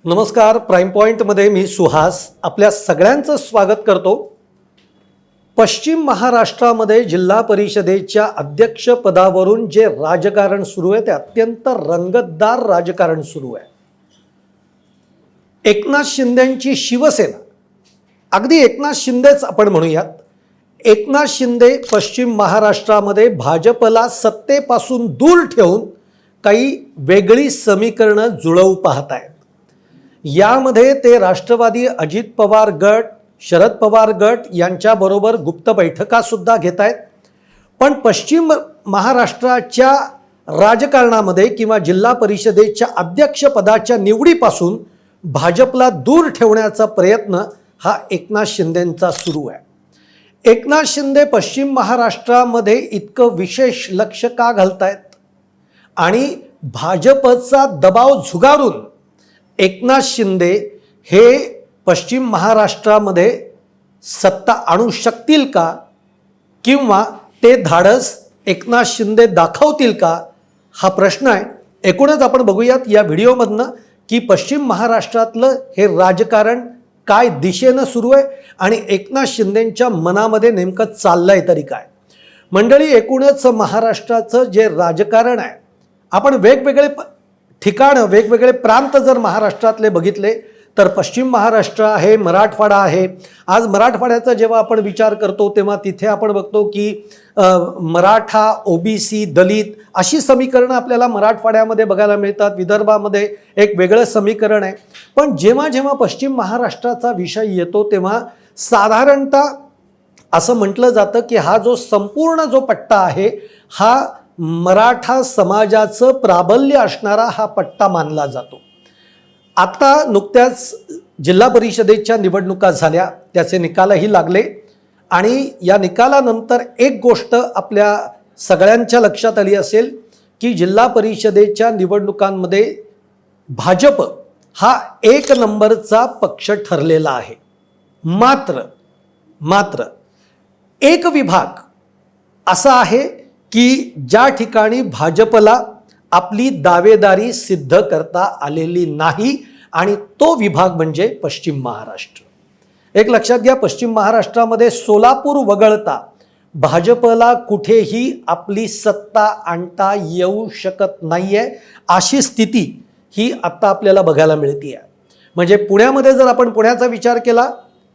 नमस्कार. प्राईम पॉइंटमध्ये मी सुहास आपल्या सगळ्यांचं स्वागत करतो. पश्चिम महाराष्ट्रामध्ये जिल्हा परिषदेच्या अध्यक्षपदावरून जे राजकारण सुरू आहे ते अत्यंत रंगतदार राजकारण सुरू आहे. एकनाथ शिंदेंची शिवसेना, अगदी एकनाथ शिंदेच आपण म्हणूयात, एकनाथ शिंदे पश्चिम महाराष्ट्रामध्ये भाजपला सत्तेपासून दूर ठेवून काही वेगळी समीकरणं जुळवू पाहत आहेत. यामध्ये ते राष्ट्रवादी अजित पवार गट, शरद पवार गट यांच्याबरोबर गुप्त बैठका सुद्धा घेत आहेत. पण पश्चिम महाराष्ट्राच्या राजकारणामध्ये किंवा जिल्हा परिषदेच्या अध्यक्षपदाच्या निवडीपासून भाजपला दूर ठेवण्याचा प्रयत्न हा एकनाथ शिंदेंचा सुरू आहे. एकनाथ शिंदे पश्चिम महाराष्ट्रामध्ये इतकं विशेष लक्ष का घालतायत आणि भाजपचा दबाव झुगारून एकनाथ शिंदे हे पश्चिम महाराष्ट्रामध्ये सत्ता आणू शकतील का किंवा ते धाडस एकनाथ शिंदे दाखवतील का हा प्रश्न आहे. एकूणच आपण बघूयात या व्हिडिओमधनं की पश्चिम महाराष्ट्रातलं हे राजकारण काय दिशेनं सुरू आहे आणि एकनाथ शिंदेंच्या मनामध्ये नेमकं चाललंय तरी काय. मंडळी, एकूणच महाराष्ट्राचं जे राजकारण आहे, आपण वेगवेगळे ठिकाणं, वेगवेगळे प्रांत जर महाराष्ट्रातले बघितले तर पश्चिम महाराष्ट्र आहे, मराठवाडा आहे. आज मराठवाड्याचा जेव्हा आपण विचार करतो तेव्हा तिथे आपण बघतो की मराठा, ओबीसी, दलित अशी समीकरणं आपल्याला मराठवाड्यामध्ये बघायला मिळतात. विदर्भामध्ये एक वेगळं समीकरण आहे. पण जेव्हा जेव्हा पश्चिम महाराष्ट्राचा विषय येतो तेव्हा साधारणतः असं म्हटलं जातं की हा जो संपूर्ण जो पट्टा आहे हा मराठा समाजाचं प्राबल्य असणारा हा पट्टा मानला जातो. आता नुकत्याच जिल्हा परिषदेच्या निवडणुका झाल्या, त्याचे निकालही लागले आणि या निकालानंतर एक गोष्ट आपल्या सगळ्यांच्या लक्षात आली असेल की जिल्हा परिषदेच्या निवडणुकांमध्ये भाजप हा एक नंबरचा पक्ष ठरलेला आहे. मात्र एक विभाग असा आहे की ज्या ठिकाणी भाजपला आपली दावेदारी सिद्ध करता आलेली नाही आणि तो विभाग म्हणजे पश्चिम महाराष्ट्र. एक लक्षात घ्या, पश्चिम महाराष्ट्रामध्ये सोलापूर वगळता भाजपला कुठेही आपली सत्ता आणता येऊ शकत नाहीये अशी स्थिती ही आता आपल्याला बघायला मिळते आहे. म्हणजे पुण्यामध्ये जर आपण पुण्याचा विचार केला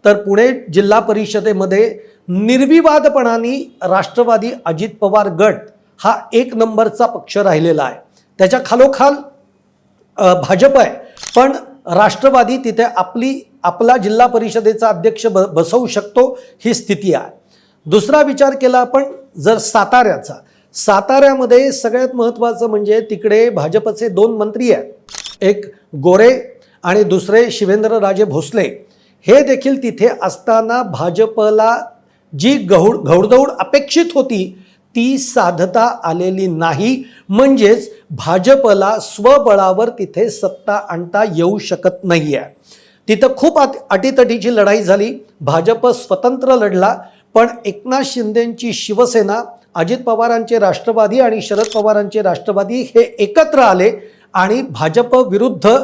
तर पुणे जिल्हा परिषदेमध्ये निर्विवादपणाने राष्ट्रवादी अजित पवार गट हा एक नंबरचा पक्ष राहिलेला आहे. त्याच्या खालोखाल भाजप आहे, पण राष्ट्रवादी तिथे आपला जिल्हा परिषदेचा अध्यक्ष बसवू शकतो ही स्थिती आहे. दुसरा विचार केला आपण जर साताऱ्यामध्ये सगळ्यात महत्त्वाचं म्हणजे तिकडे भाजपचे 2 मंत्री आहेत, एक गोरे आणि दुसरे शिवेंद्रराजे भोसले. हे देखील तिथे असताना भाजपला जी घौडदौड अपेक्षित होती ती साधता आलेली नाही. म्हणजेच भाजपला स्वबळावर तिथे सत्ता आणता येऊ शकत नाही आहे. तिथं खूप अटीतटीची लढाई झाली. भाजप स्वतंत्र लढला, पण एकनाथ शिंदेंची शिवसेना, अजित पवारांचे राष्ट्रवादी आणि शरद पवारांचे राष्ट्रवादी हे एकत्र आले आणि भाजप विरुद्ध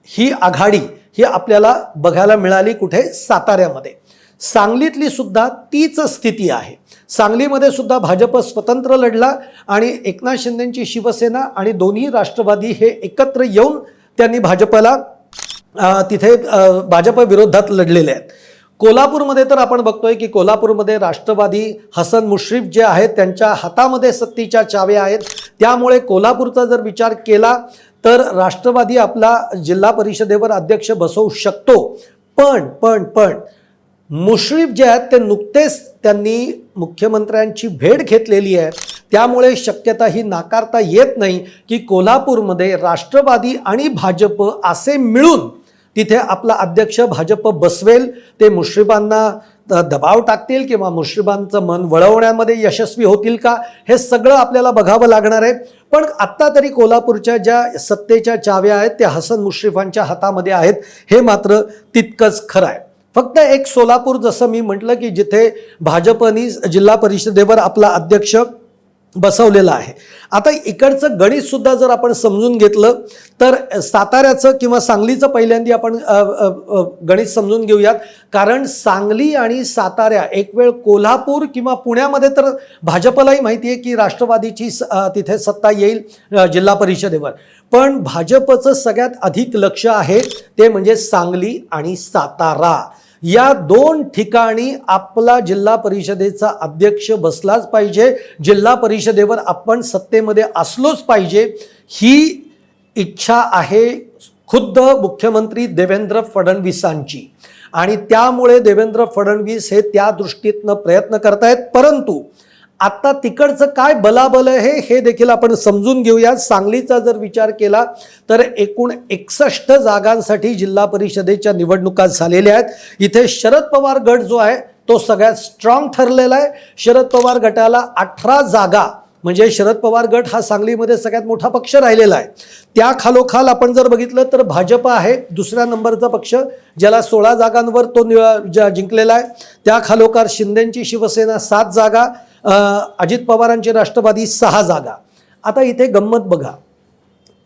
ही आघाडी ही आपल्याला बघायला मिळाली. कुठे? साताऱ्यामध्ये. सांगलीतली सुद्धा तीच स्थिती आहे. सांगलीमध्ये सुद्धा भाजप स्वतंत्र लढला आणि एकनाथ शिंदेंची शिवसेना आणि दोन्ही राष्ट्रवादी हे एकत्र येऊन त्यांनी भाजपला तिथे भाजप विरोधात लढलेले आहेत. कोल्हापूरमध्ये तर आपण बघतोय की कोल्हापूरमध्ये राष्ट्रवादी हसन मुश्रीफ जे आहेत त्यांच्या हातामध्ये सत्तेच्या चाव्या आहेत. त्यामुळे कोल्हापूरचा जर विचार केला तर राष्ट्रवादी आपला जिल्हा परिषदेवर अध्यक्ष बसवू शकतो. पण मुश्रीफ जे आहेत ते नुकतेच त्यांनी मुख्यमंत्र्यांची भेट घेतलेली आहे. त्यामुळे शक्यता ही नाकारता येत नाही की कोल्हापूरमध्ये राष्ट्रवादी आणि भाजप असे मिळून तिथे आपला अध्यक्ष भाजप बसवेल. ते मुश्रीफांना दबाव टाकतील किंवा मुश्रीफांचं मन वळवण्यामध्ये यशस्वी होतील का हे सगळं आपल्याला बघावं लागणार आहे. पण आत्ता तरी कोल्हापूरच्या ज्या सत्तेच्या चाव्या आहेत त्या हसन मुश्रीफांच्या हातामध्ये आहेत हे मात्र तितकंच खरं आहे. फक्त एक सोलापूर जसं मी म्हटलं की जिथे भाजपनी जिल्हा परिषदेवर आपला अध्यक्ष बसवलेलं आहे. आता इकडचं गणित सुद्धा जर आपण समजून घेतलं तर साताऱ्याचं किंवा सांगलीचं पहिल्यांदा आपण गणित समजून घेऊयात. कारण सांगली आणि सातारा, एक वेळ कोल्हापूर किंवा पुण्यामध्ये तर भाजपलाही माहिती आहे की राष्ट्रवादीची तिथे सत्ता येईल जिल्हा परिषदेवर, पण भाजपचं सगळ्यात अधिक लक्ष आहे ते म्हणजे सांगली आणि सातारा. या दोन ठिकाणी आपला जिल्हा परिषदेचा अध्यक्ष बसलाच पाहिजे, जिल्हा परिषदेवर आपण सत्तेमध्ये असलोच पाहिजे, ही इच्छा आहे खुद्द मुख्यमंत्री देवेंद्र फडणवीसांची. आणि त्यामुळे देवेंद्र फडणवीस हे त्या दृष्टीतनं प्रयत्न करतायत. परंतु आता तिकडचं काय बलाबल आहे हे देखील आपण समजून घेऊया. सांगलीचा जर विचार केला तर एकूण 61 जागांसाठी जिल्हा परिषदेच्या निवडणुका झालेल्या आहेत. इथे शरद पवार गट जो आहे तो सगळ्यात स्ट्रॉंग ठरलेला आहे. शरद पवार गटाला 18 जागा, म्हणजे शरद पवार गट हा सांगलीमध्ये सगळ्यात मोठा पक्ष राहिलेला आहे. त्या खालोखाल आपण जर बघितलं तर भाजप आहे दुसऱ्या नंबरचा पक्ष, ज्याला 16 जागांवर तो जिंकलेला आहे. त्या खालोखाल शिंदेची शिवसेना 7 जागा, अजित पवारांचे राष्ट्रवादी 6 जागा. आता इथे गंमत बघा,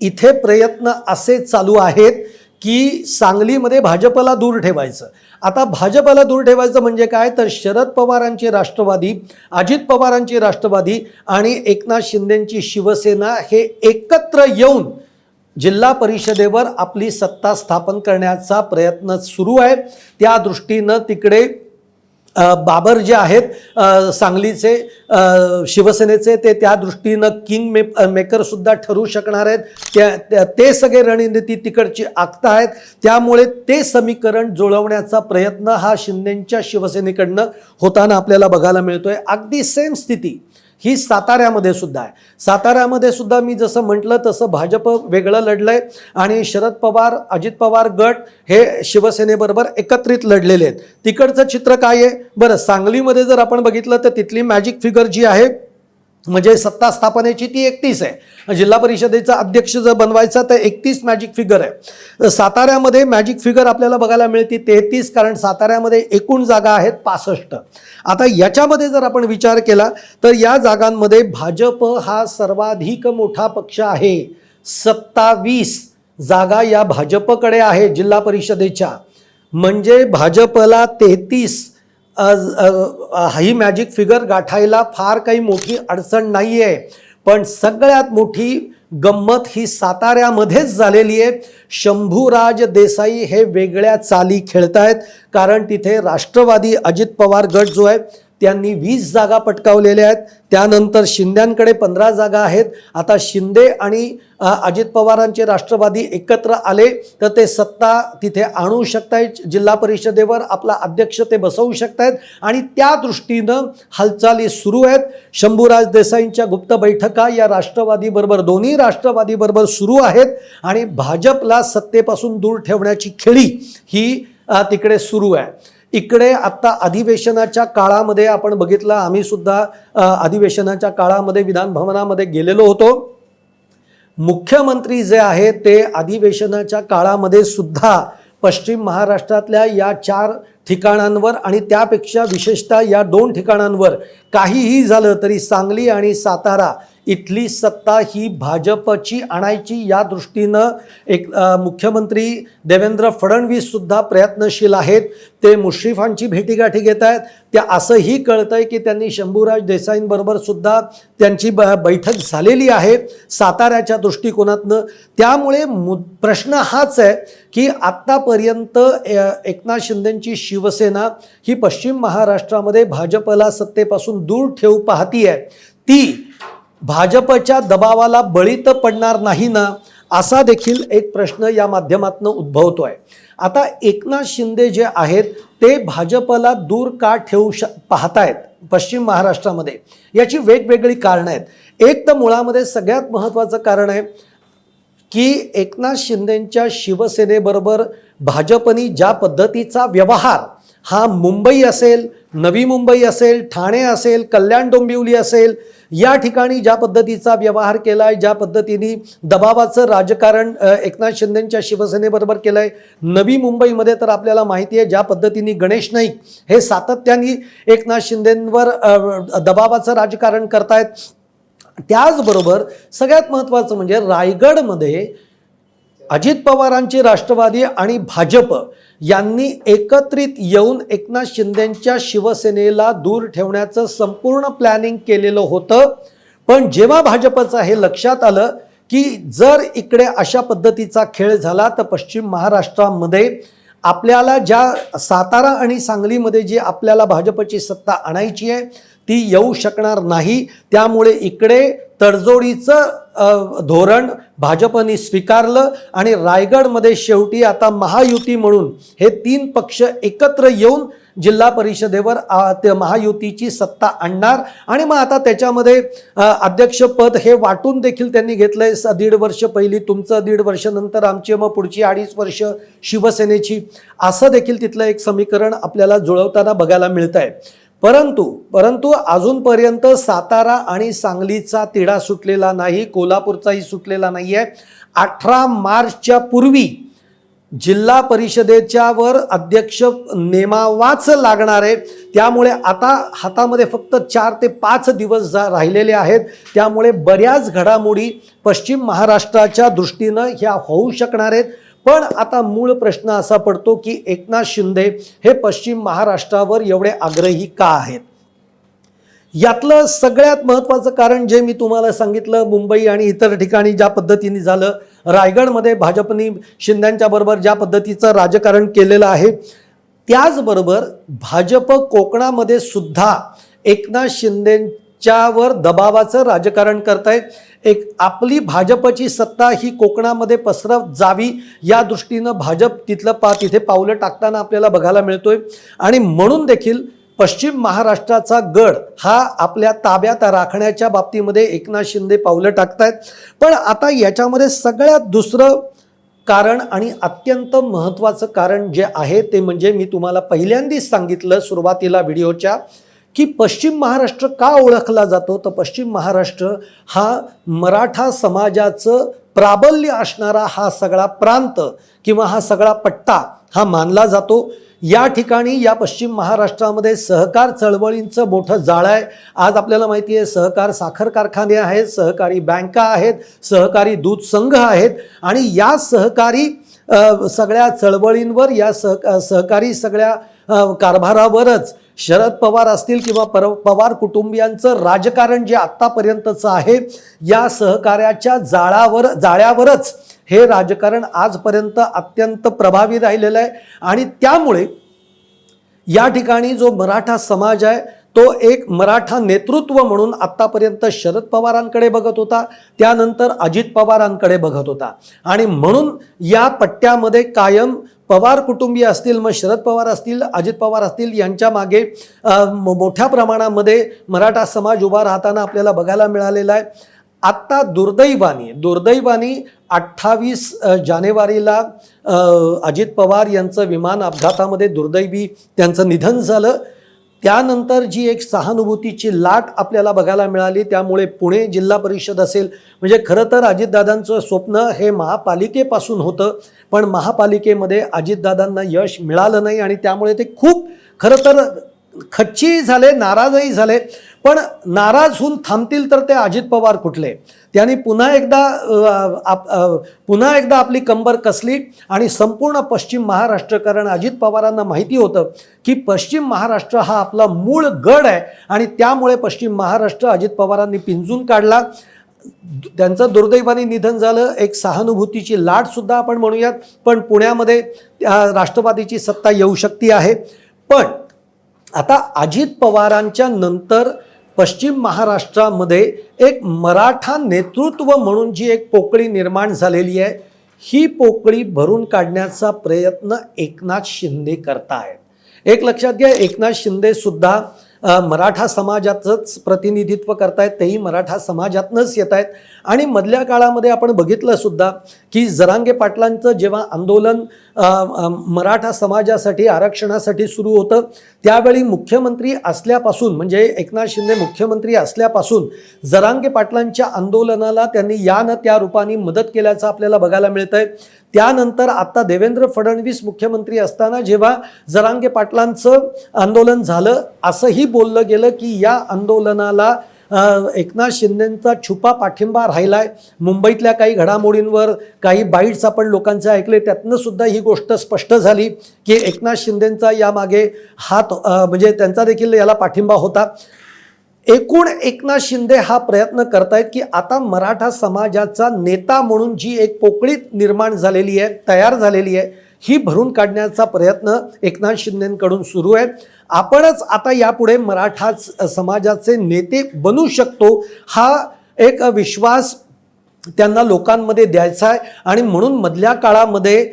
इथे प्रयत्न असे चालू आहेत की सांगलीमध्ये भाजपला दूर ठेवायचं. आता भाजपला दूर ठेवायचं म्हणजे काय, तर शरद पवारांचे राष्ट्रवादी, अजित पवारांचे राष्ट्रवादी आणि एकनाथ शिंदेची शिवसेना हे एकत्र येऊन जिल्हा परिषदेवर आपली सत्ता स्थापन करण्याचा प्रयत्न सुरू आहे. त्या दृष्टीनं तिकडे बाबर जे आहेत सांगलीचे शिवसेनेचे, ते त्या दृष्टीनं किंग मेकर सुद्धा ठरू शकणार आहेत. ते सगळे रणनीती तिकडची आखत आहेत. त्यामुळे ते समीकरण जुळवण्याचा प्रयत्न हा शिंदेच्या शिवसेनेकडनं होताना आपल्याला बघायला मिळतोय. अगदी सेम स्थिती ही साताऱ्यामध्ये सुद्धा आहे. साताऱ्यामध्ये सुद्धा मी जसं म्हटलं तसं भाजप वेगळं लढलंय आणि शरद पवार अजित पवार गट हे शिवसेनेबरोबर एकत्रित लढलेले आहेत. तिकडचं चित्र काय आहे बरं, सांगलीमध्ये जर आपण बघितलं तर तिथली मॅजिक फिगर जी आहे म्हणजे सत्ता स्थापनेची ती 31 आहे. जिल्हा परिषदेचा अध्यक्ष जर बनवायचा तर 31 मॅजिक फिगर आहे. साताऱ्यामध्ये मॅजिक फिगर आपल्याला बघायला मिळते 33, कारण साताऱ्यामध्ये एकूण जागा आहेत 65. आता याच्यामध्ये जर आपण विचार केला तर या जागांमध्ये भाजप हा सर्वाधिक मोठा पक्ष आहे. 27 जागा या भाजपकडे आहे जिल्हा परिषदेच्या, म्हणजे भाजपला 33 ही मॅजिक फिगर गाठायला फार काही मोठी अडचण नाही आहे. पण सगळ्यात मोठी गंमत ही साताऱ्यामध्येच झालेली आहे. शंभूराज देसाई हे वेगळ्या चाली खेळतायत, कारण तिथे राष्ट्रवादी अजित पवार गट जो आहे त्यांनी 20 जागा पटकावलेल्या आहेत. त्यानंतर शिंद्यांकडे 15 जागा आहेत. आता शिंदे आणि अजित पवारांचे राष्ट्रवादी एकत्र आले तर ते सत्ता तिथे आणू शकतायत, जिल्हा परिषदेवर आपला अध्यक्ष ते बसवू शकतायत आणि त्या दृष्टीनं हालचाली सुरू आहेत. शंभूराज देसाईंच्या गुप्त बैठका या राष्ट्रवादीबरोबर, दोन्ही राष्ट्रवादीबरोबर सुरू आहेत आणि भाजपला सत्तेपासून दूर ठेवण्याची खेळी ही तिकडे सुरू आहे. इकडे आत्ता अधिवेशनाच्या काळामध्ये आपण बघितलं, आम्ही सुद्धा अधिवेशनाच्या काळामध्ये विधान भवनामध्ये गेलेलो होतो. मुख्यमंत्री जे आहेत ते अधिवेशनाच्या काळामध्ये सुद्धा पश्चिम महाराष्ट्रातल्या या 4 ठिकाणांवर आणि त्यापेक्षा विशेषतः या 2 ठिकाणांवर काहीही झालं तरी सांगली आणि सातारा इथली सत्ता ही भाजपची आणायची या दृष्टीनं एक मुख्यमंत्री देवेंद्र फडणवीस सुद्धा प्रयत्नशील आहेत. ते मुश्रीफांची भेटीगाठी घेत आहेत. त्या असंही कळतंय की त्यांनी शंभूराज देसाईंबरोबर सुद्धा त्यांची बैठक झालेली आहे साताऱ्याच्या दृष्टिकोनातनं. त्यामुळे प्रश्न हाच आहे की आत्तापर्यंत एकनाथ शिंदेची शिवसेना ही पश्चिम महाराष्ट्रामध्ये भाजपला सत्तेपासून दूर ठेवू पाहतीये, ती भाजपच्या दबावाला बळी तर पडणार नाही ना, असा देखील एक प्रश्न या माध्यमातून उद्भवतोय. आता एकनाथ शिंदे जे आहेत ते भाजपला दूर का ठेवू पाहतायत पश्चिम महाराष्ट्रामध्ये, याची वेगवेगळी कारणं आहेत. एक तर मुळामध्ये सगळ्यात महत्त्वाचं कारण आहे की एकनाथ शिंदेच्या शिवसेनेबरोबर भाजपनी ज्या पद्धतीचा व्यवहार हा मुंबई असेल, नवी मुंबई असेल, ठाणे असेल, कल्याण डोंबिवली असेल, या ठिकाणी ज्या पद्धतीचा व्यवहार केला आहे, ज्या पद्धतीने दबावाचं राजकारण एकनाथ शिंदेच्या शिवसेनेबरोबर केलं आहे. नवी मुंबईमध्ये तर आपल्याला माहिती आहे ज्या पद्धतीने गणेश नाईक हे सातत्याने एकनाथ शिंदेंवर दबावाचं राजकारण करतायत. त्याचबरोबर सगळ्यात महत्त्वाचं म्हणजे रायगडमध्ये अजित पवारांची राष्ट्रवादी आणि भाजप यांनी एकत्रित येऊन एकनाथ शिंदेंच्या शिवसेनेला दूर ठेवण्याचं संपूर्ण प्लॅनिंग केलेलं होतं. पण जेव्हा भाजपचं हे लक्षात आलं की जर इकडे अशा पद्धतीचा खेळ झाला तर पश्चिम महाराष्ट्रामध्ये आपल्याला ज्या सातारा आणि सांगलीमध्ये जी आपल्याला भाजपची सत्ता आणायची आहे ती येऊ शकणार नाही. त्यामुळे इकडे तडजोडीचं धोरण भाजपने स्वीकारलं आणि रायगडमध्ये शेवटी आता महायुती म्हणून हे 3 पक्ष एकत्र येऊन जिल्हा परिषदेवर ते महायुतीची सत्ता आणणार. आणि मग आता त्याच्यामध्ये अध्यक्षपद हे वाटून देखील त्यांनी घेतलंय. 1.5 वर्ष पहिली तुमचं, 1.5 वर्ष नंतर आमचे, मग पुढची 2.5 वर्ष शिवसेनेची, असं देखील तिथलं एक समीकरण आपल्याला जुळवताना बघायला मिळत आहे. परंतु अजूनपर्यंत सातारा आणि सांगलीचा तिढा सुटलेला नाही, कोल्हापूरचाही सुटलेला नाही आहे. 18 मार्चच्या पूर्वी जिल्हा परिषदेच्या वर अध्यक्ष नेमावाच लागणार आहे. त्यामुळे आता हातामध्ये फक्त 4 ते 5 दिवस राहिलेले आहेत. त्यामुळे बऱ्याच घडामोडी पश्चिम महाराष्ट्राच्या दृष्टीनं ह्या होऊ शकणार आहेत. पण आता मूळ प्रश्न असा पडतो की एकनाथ शिंदे हे पश्चिम महाराष्ट्रावर एवढे आग्रही का आहेत. यातलं सगळ्यात महत्त्वाचं कारण जे मी तुम्हाला सांगितलं, मुंबई आणि इतर ठिकाणी ज्या पद्धतीने झालं, रायगडमध्ये भाजपने शिंदेंच्या बरोबर ज्या पद्धतीचं राजकारण केलेलं आहे, त्याचबरोबर भाजप कोकणामध्ये सुद्धा एकनाथ शिंदेंच्यावर दबावाचं राजकारण करतायत. एक आपली भाजपची सत्ता ही कोकणामध्ये पसरत जावी या दृष्टीनं भाजप तिथे पावलं टाकताना आपल्याला बघायला मिळतोय. आणि म्हणून देखील पश्चिम महाराष्ट्राचा गड हा आपल्या ताब्यात राखण्याच्या बाबतीमध्ये एकनाथ शिंदे पावलं टाकतायत. पण आता याच्यामध्ये सगळ्यात दुसरं कारण आणि अत्यंत महत्त्वाचं कारण जे आहे ते म्हणजे मी तुम्हाला पहिल्यांदाच सांगितलं सुरुवातीला व्हिडिओच्या की पश्चिम महाराष्ट्र का ओळखला जातो, तर पश्चिम महाराष्ट्र हा मराठा समाजाचं प्राबल्य असणारा हा सगळा प्रांत किंवा हा सगळा पट्टा हा मानला जातो. या ठिकाणी या पश्चिम महाराष्ट्रामध्ये सहकार चळवळींचं मोठं जाळं आहे. आज आपल्याला माहिती आहे सहकार साखर कारखाने आहेत, सहकारी बँका आहेत, सहकारी दूध संघ आहेत आणि या सहकारी सगळ्या चळवळींवर या सहकारी सगळ्या कारभारावरच शरद पवार असतील किंवा पवार कुटुंबियांचं राजकारण जे आत्तापर्यंतचं आहे या सहकार्याच्या जाळ्यावरच हे राजकारण आजपर्यंत अत्यंत प्रभावी राहिलेलं आहे. आणि त्यामुळे या ठिकाणी जो मराठा समाज आहे तो एक मराठा नेतृत्व म्हणून आत्तापर्यंत शरद पवारांकडे बघत होता, त्यानंतर अजित पवारांकडे बघत होता. आणि म्हणून या पट्ट्यामध्ये कायम पवार कुटुंबीय असतील, मग शरद पवार असतील, अजित पवार असतील, यांच्या मागे मोठ्या प्रमाणामध्ये मराठा समाज उभा राहताना आपल्याला बघायला मिळालेला आहे. आत्ता दुर्दैवाने 28 जानेवारीला अजित पवार यांचं विमान अपघातामध्ये दुर्दैवी त्यांचं निधन झालं. त्यानंतर जी एक सहानुभूतीची लाट आपल्याला बघायला मिळाली, त्यामुळे पुणे जिल्हा परिषद असेल, म्हणजे खरं तर अजितदादांचं स्वप्न हे महापालिकेपासून होतं, पण महापालिकेमध्ये अजितदादांना यश मिळालं नाही आणि त्यामुळे ते खूप खरं तर खच्चीही झाले, नाराजही झाले. पण नाराज होऊन थांबतील तर ते अजित पवार कुठले. त्यांनी पुन्हा एकदा आपली कंबर कसली आणि संपूर्ण पश्चिम महाराष्ट्र, कारण अजित पवारांना माहिती होतं की पश्चिम महाराष्ट्र हा आपला मूळ गड आहे आणि त्यामुळे पश्चिम महाराष्ट्र अजित पवारांनी पिंजून काढला. त्यांचं दुर्दैवाने निधन झालं. एक सहानुभूतीची लाटसुद्धा आपण म्हणूयात, पण पुण्यामध्ये राष्ट्रवादीची सत्ता येऊ शकते आहे. पण आता अजित पवारांच्या नंतर पश्चिम महाराष्ट्रामध्ये एक मराठा नेतृत्व म्हणून जी एक पोकळी निर्माण झालेली आहे, ही पोकळी भरून काढण्याचा प्रयत्न एकनाथ शिंदे करतायत. एक लक्षात घ्या, एकनाथ शिंदे सुद्धा मराठा समाजाचंच प्रतिनिधित्व करतायत, तेही मराठा समाजातनंच येत आहेत. आणि मधल्या काळामध्ये आपण बघितलं सुद्धा की जरांगे पाटलांचं जेव्हा आंदोलन मराठा समाजासाठी आरक्षणासाठी सुरू होतं, त्यावेळी मुख्यमंत्री असल्यापासून, म्हणजे एकनाथ शिंदे मुख्यमंत्री असल्यापासून जरांगे पाटलांच्या आंदोलनाला त्यांनी या न त्या रूपाने मदत केल्याचं आपल्याला बघायला मिळतंय. त्यानंतर आता देवेंद्र फडणवीस मुख्यमंत्री असताना जेव्हा जरांगे पाटलांचं आंदोलन झालं, असंही बोललं गेलं की या आंदोलनाला एकनाथ शिंदेंचा छुपा पाठिंबा राहिलाय. मुंबईतल्या काही घडामोडींवर काही बाईट्स आपण लोकांचे ऐकले, त्यातनं सुद्धा ही गोष्ट स्पष्ट झाली की एकनाथ शिंदेंचा यामागे हात म्हणजे त्यांचा देखील याला पाठिंबा होता. एकूण एकनाथ शिंदे हा प्रयत्न करतायत की आता मराठा समाजाचा नेता म्हणून जी एक पोकळी निर्माण झालेली आहे, तयार झालेली आहे, ही भरून काढण्याचा प्रयत्न एकनाथ शिंदेंकडून सुरू आहे. आपणच आता यापुढे मराठा समाजाचे नेते बनू शकतो हा एक विश्वास त्यांना लोकांमध्ये द्यायचा आहे. आणि म्हणून मधल्या काळामध्ये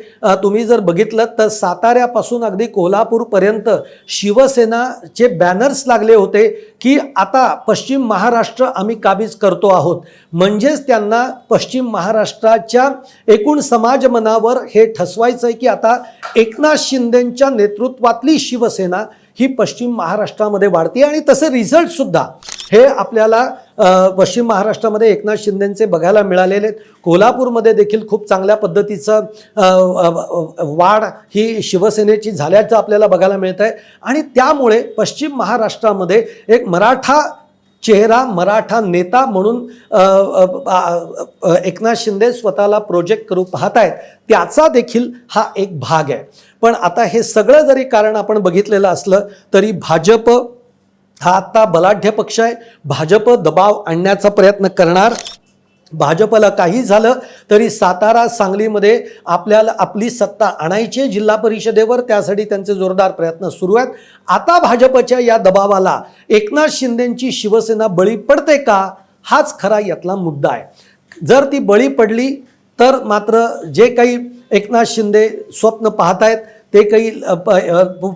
तुम्ही जर बघितलं तर साताऱ्यापासून अगदी कोल्हापूरपर्यंत शिवसेनाचे बॅनर्स लागले होते की आता पश्चिम महाराष्ट्र आम्ही काबीज करतो आहोत. म्हणजेच त्यांना पश्चिम महाराष्ट्राच्या एकूण समाजमनावर हे ठसवायचं आहे की आता एकनाथ शिंदेंच्या नेतृत्वातली शिवसेना ही पश्चिम महाराष्ट्रामध्ये वाढते. आणि तसे रिझल्टसुद्धा हे आपल्याला पश्चिम महाराष्ट्रामध्ये एकनाथ शिंदेंचे बघायला मिळालेले. कोल्हापूरमध्ये देखील खूप चांगल्या पद्धतीचं वाढ ही शिवसेनेची झाल्याचं आपल्याला बघायला मिळत आहे. आणि त्यामुळे पश्चिम महाराष्ट्रामध्ये एक मराठा चेहरा, मराठा नेता म्हणून एकनाथ शिंदे स्वतःला प्रोजेक्ट करू पाहत आहेत, त्याचा देखील हा एक भाग आहे. पण आता हे सगळं जरी कारण आपण बघितलेलं असलं तरी भाजप हा आता बलाढ्य पक्ष आहे. भाजप दबाव आणण्याचा प्रयत्न करणार. भाजपला काही झालं तरी सातारा, सांगलीमध्ये आपल्याला आपली सत्ता आणायची जिल्हा परिषदेवर, त्यासाठी त्यांचे जोरदार प्रयत्न सुरू आहेत. आता भाजपच्या या दबावाला एकनाथ शिंदेंची शिवसेना बळी पडते का, हाच खरा यातला मुद्दा आहे. जर ती बळी पडली तर मात्र जे काही एकनाथ शिंदे स्वप्न पाहतायत ते काही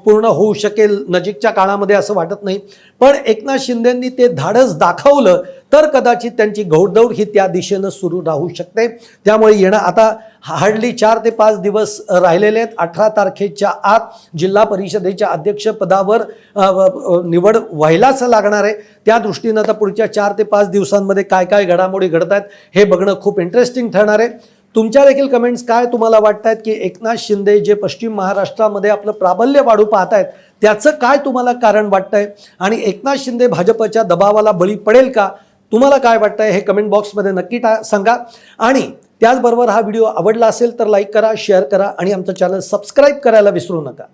पूर्ण होऊ शकेल नजीकच्या काळामध्ये असं वाटत नाही. पण एकनाथ शिंदेंनी ते धाडस दाखवलं तर कदाचित त्यांची घौडदौड ही त्या दिशेनं सुरू राहू शकते. त्यामुळे येणं आता हार्डली 4 ते 5 दिवस राहिलेले आहेत. 18 तारखेच्या आत जिल्हा परिषदेच्या अध्यक्षपदावर निवड व्हायलाच लागणार आहे. त्या दृष्टीनं आता पुढच्या 4 ते 5 दिवसांमध्ये काय काय घडामोडी घडत आहेत हे बघणं खूप इंटरेस्टिंग ठरणार आहे. तुमच्या देखील कमेंट्स काय तुम्हाला वाटतात की एकनाथ शिंदे जे पश्चिम महाराष्ट्रामध्ये आपलं प्राबल्य वाढू पाहत आहेत त्याचं काय तुम्हाला कारण वाटतंय, आणि एकनाथ शिंदे भाजपच्या दबावाला बळी पडेल का, तुम्हाला काय वाटतंय हे कमेंट बॉक्समध्ये नक्की सांगा. आणि त्याचबरोबर हा व्हिडिओ आवडला असेल तर लाईक करा, शेअर करा आणि आमचं चॅनल सबस्क्राईब करायला विसरू नका.